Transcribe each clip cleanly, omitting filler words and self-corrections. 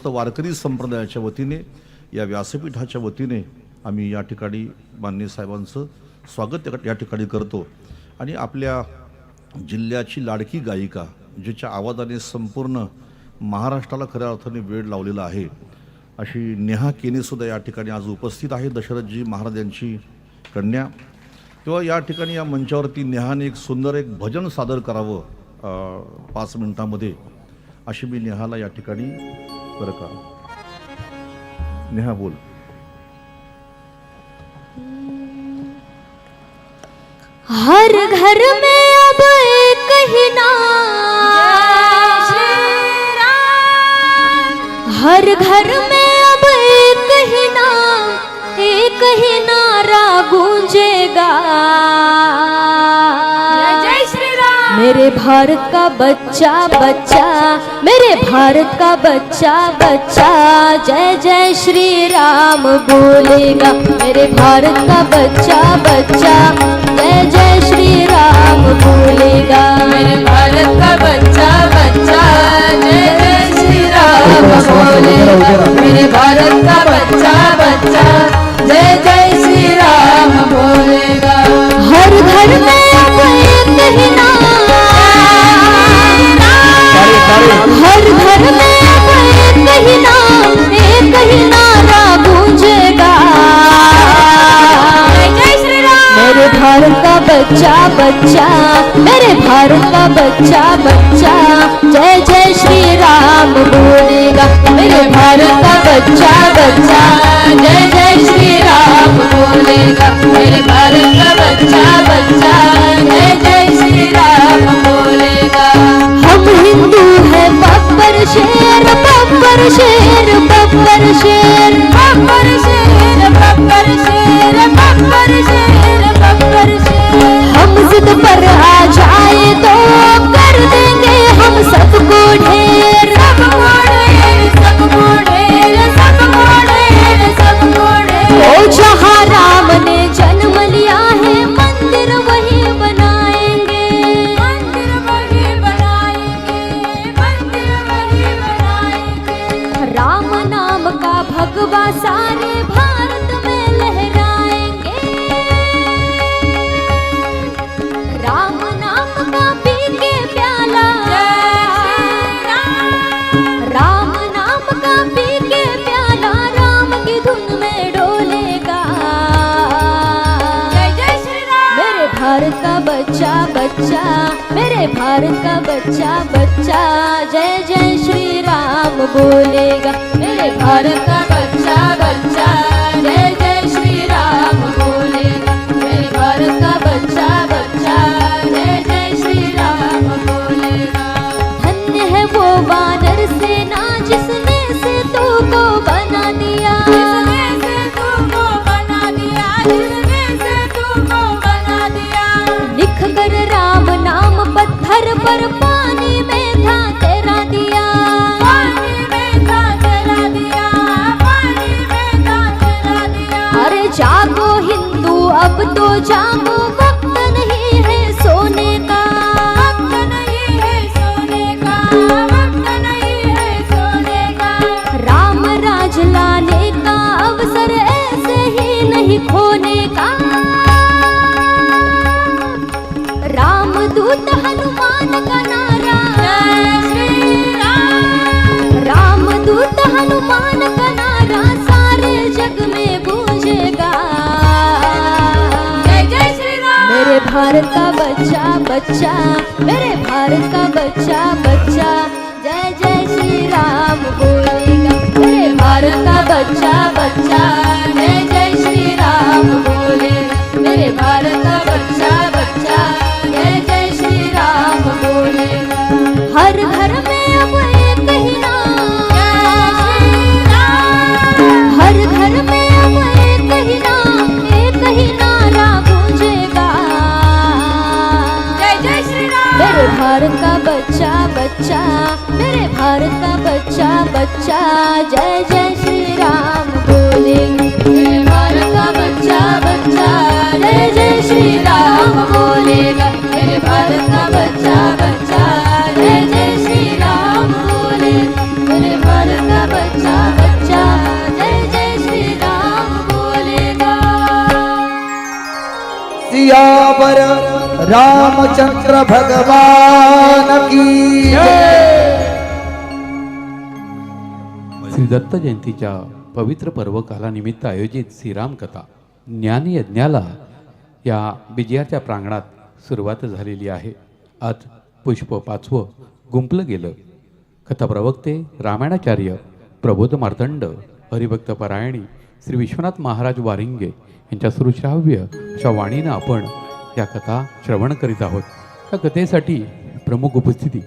समस्त वारकरी संप्रदायाच्या वतीने या व्यासपीठाच्या वतीने आम्ही या ठिकाणी माननीय साहेबांचं स्वागत या ठिकाणी करतो आणि आपल्या जिल्ह्याची लाडकी गायिका जिच्या आवाजाने संपूर्ण महाराष्ट्राला खऱ्या अर्थाने वेळ लावलेला आहे अशी नेहा केनेसुद्धा या ठिकाणी आज उपस्थित आहे, दशरथजी महाराज यांची कन्या। तेव्हा या ठिकाणी या मंचावरती नेहाने एक सुंदर एक भजन सादर करावं 5 मिनिटांमध्ये अशी मी नेहाला या ठिकाणी बरं का। नेहा बोल। हर घर में अब एक ही नाम, हर घर में अब एक ही नाम, एक ही नारा गूंजेगा, जय श्री राम। मेरे भारत का बच्चा बच्चा, मेरे भारत का बच्चा बच्चा जय जय श्री राम बोलेगा। मेरे भारत का बच्चा बच्चा जय जय श्री राम बोलेगा। मेरे भारत का बच्चा बच्चा जय जय श्री राम बोलेगा। मेरे भारत का बच्चा बच्चा जय जय श्री राम बोलेगा। हर घर में अब एक ही नाम, हर घर में अब एक ही नाम, एक ही नारा गूंजेगा, जय श्री राम। मेरे भारत का बच्चा बच्चा, मेरे भारत का बच्चा बच्चा जय जय श्री राम बोलेगा। मेरे भारत का बच्चा बच्चा जय जय श्री राम बोलेगा। मेरे भारत का बच्चा बच्चा जय जय श्री राम बोलेगा। हम हिंदू है बब्बर शेर, बब्बर शेर, बब्बर शेर, बब्बर शेर, बब्बर शेर, बब्बर शेर, बब्बर शेर। हम जिद पर आ जाए तो कर देंगे हम सबको ढेर, सबको ढेर, सबको ढेर, सबको ढेर, सबको ढेर। ओ जहाँ राम ने जन्म लिया है मंदिर वही बनाएंगे, मंदिर वही बनाएंगे, मंदिर वही बनाएंगे। राम नाम का भगवा सारे भारत में लहराएंगे, राम नाम का पी के प्याला, राम नाम का पी के प्याला राम की धुन में डोलेगा, जय जय श्री राम। मेरे भारत का बच्चा बच्चा, मेरे भारत का बच्चा बच्चा जय जय श्री राम बोलेगा। मेरे भारत का बच्चा बच्चा जय जय श्री राम बोलेगा। मेरे भारत का बच्चा बच्चा जय जय श्री राम बोलेगा। धन्य है वो वानर सेना जिसने सेतु को बना दिया, जिसने सेतु को बना दिया, जिसने सेतु को बना दिया। लिख कर राम नाम पत्थर पर पानी में था तेरा दिया, पानी में था तेरा दिया, पानी में था तेरा दिया। अरे जागो हिंदू अब तो जागो, वक्त नहीं है सोने का, वक्त नहीं है सोने का, वक्त नहीं है सोने का। राम राज लाने का अवसर ऐसे ही नहीं खोने का। राम दूत हनुमान का नारा, जय श्री राम। राम दूत हनुमान का नारा सारे जग में गूंजेगा, जय जय श्री राम। मेरे भारत का बच्चा बच्चा, मेरे भारत का बच्चा बच्चा जय जय श्री राम बोलेगा। मेरे भारत का बच्चा बच्चा जय जय श्री राम बोलेगा। मेरे भारत का बच्चा बच्चा जय जय श्री राम बोलेगा। हर घर में अब एक ही नाम, जय श्री राम। हर घर में अब एक ही नाम, एक ही नारा गूंजेगा, जय जय श्री राम। मेरे भारत का बच्चा बच्चा, मेरे भारत का बच्चा बच्चा जय जय श्री राम बोलेगा। मेरे भारत का बच्चा बच्चा जय जय श्री राम बोलेगा। मेरे भारत का बच्चा बच्चा जय जय श्री राम बोलेगा। मेरे भारत का बच्चा सियावर रामचंद्र भगवान की जय। श्री दत्त जयंतीच्या पवित्र पर्व कालानिमित्त आयोजित श्रीराम कथा ज्ञानयज्ञाला या बिजियारच्या प्रांगणात सुरुवात झालेली आहे. आज पुष्प 5वं गुंपलं गेलं. कथा प्रवक्ते रामायणाचार्य प्रबोध मार्तंड हरिभक्त परायणी श्री विश्वनाथ महाराज वारिंगे यांच्या सुश्राव्य अशा वाणीनं आपण या कथा श्रवण करीत आहोत. या कथेसाठी प्रमुख उपस्थिती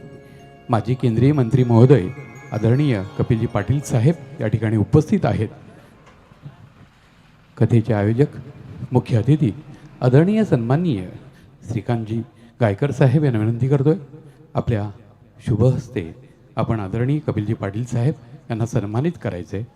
माजी केंद्रीय मंत्री महोदय आदरणीय कपिलजी पाटील साहेब या ठिकाणी उपस्थित आहेत. कथेचे आयोजक मुख्य अतिथी आदरणीय सन्माननीय श्रीकांतजी गायकर साहेब यांना विनंती करतोय आपल्या शुभ हस्ते आपण आदरणीय कपिलजी पाटील साहेब यांना सन्मानित करायचे.